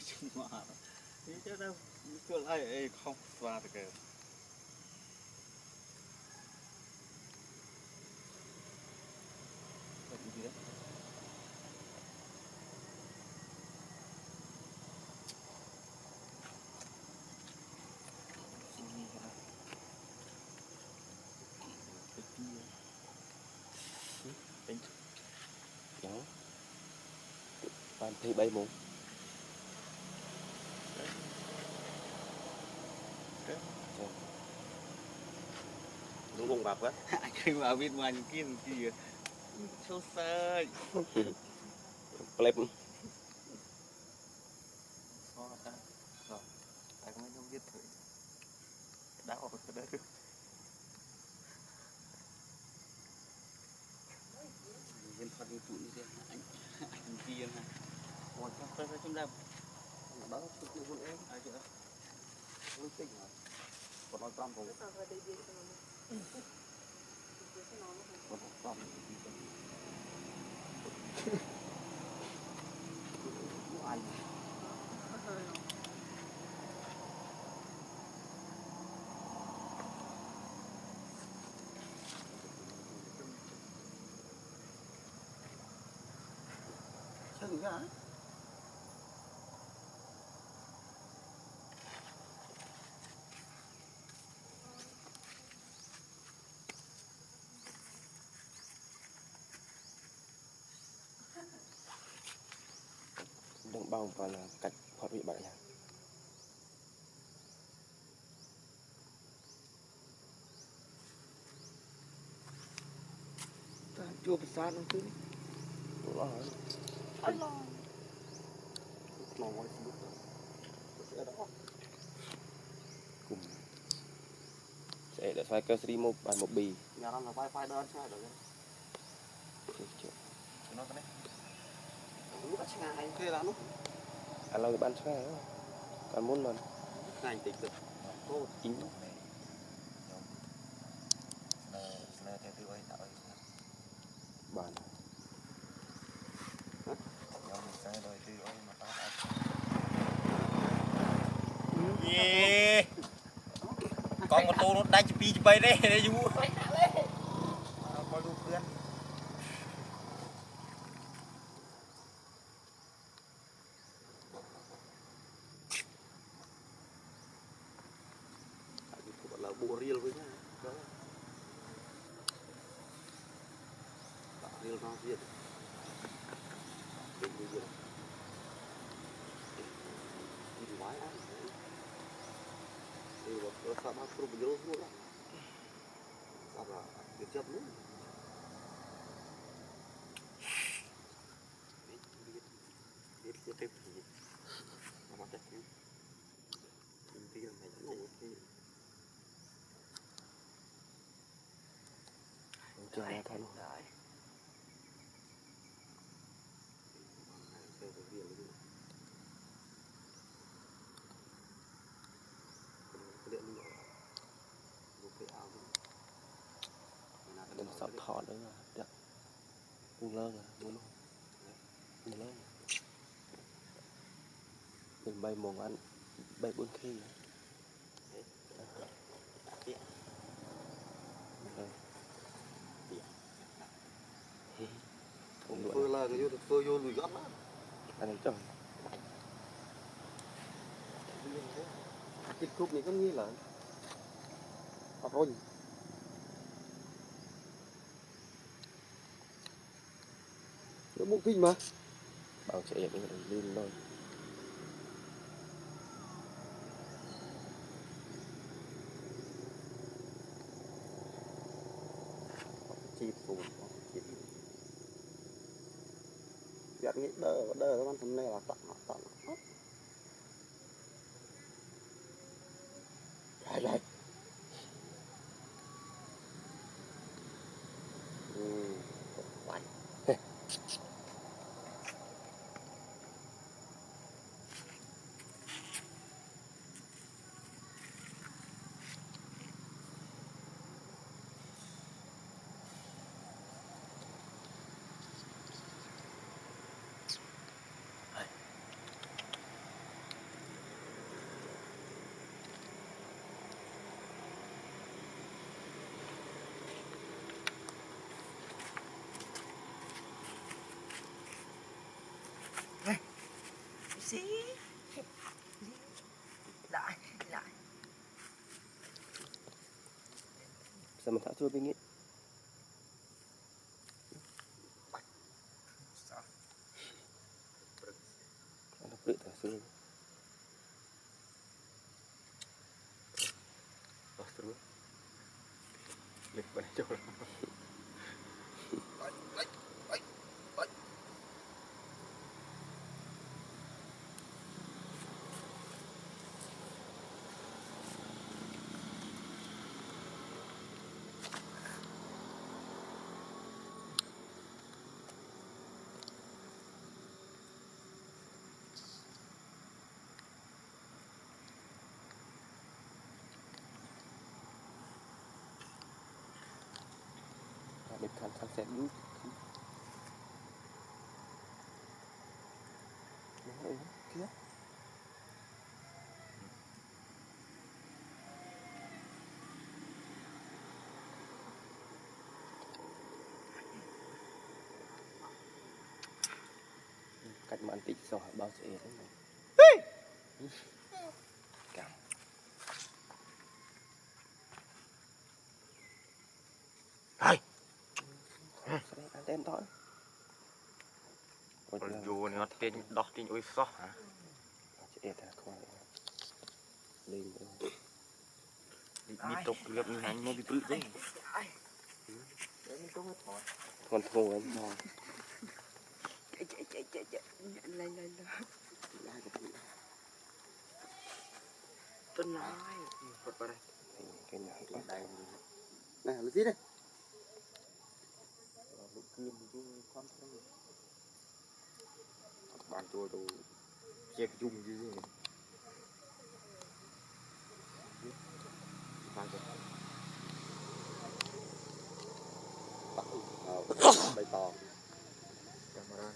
cuma ini cara betul ay không xóa được kìa đó bạn thì bay mù đúng bông bạc quá anh khinh vào bên ngoài kia kìa sâu xa pleb rồi tại mấy đông viết thử đau cái đấy nhân thuật như tụi như anh kia ha một trong chúng ta đó tụi con em ai chưa lúc tỉnh hả còn nói trăm rồi còn nói trăm anh chừng hả đừng bao và là cách hoạt bị bạn nha chưa phải xa đâu chứ đúng rồi nó mới xuống cùng sẽ để xoay cơ stream một bài một bì nhà nó là wifi đơn sao được nó cái này đúng bắt ngay thế là nó anh lo cái bán xoay còn muốn mà ngày tịch được cô chín này theo tôi tạo bàn nhóm mình sai rồi tôi ơi mà tao yeah còn một tô nó đánh pi bay đấy đấy chú coi đủ พื่อนgọi là bộ riêng với nhá riêng nó riêng riêng riêng đi ngoài ăn thì nó sao mà không bị nhớ luôn á sao là được chấp luôn biết cái tiếp gì nó bắt được cái tí là mày nó cái chưa ra thôi đừng sập thọ nữa mà được buông lơ rồi buông lơ đừng bay mồm ăn bay buôn khi phơi là cái phơi vô lùi gót đó anh ấy chồng cái khúc này có nghĩa là rồi nó bụng kinh mà bảo trẻ em mình lên thôi chịt phù chịt giật nghĩ đỡ đỡ con thằng này là tặng trời ơi quay sama tak cua bingit. Ada pelik tak suruh. Pas terus. Lek pada jauh. Ada kan sunset dulu. Kia. Cách mà anh tịt sò bao sẽ đấy này. Cảm. Hai. Anh tên thôi. Còn dù nó tên đọc tên ôi xó hả? Sẽ ta coi. Lên nữa. Đi tục gặp như hành nó bị bự đấy. Con thô em thôi. Lên Tên nói. Phật vào đây. Cái nào bắt Đây. này là gì đây Lúc kia mình chú con thấy. Bạn tôi đồ che chung gì vậy? Bạn tôi. Bày tỏ camera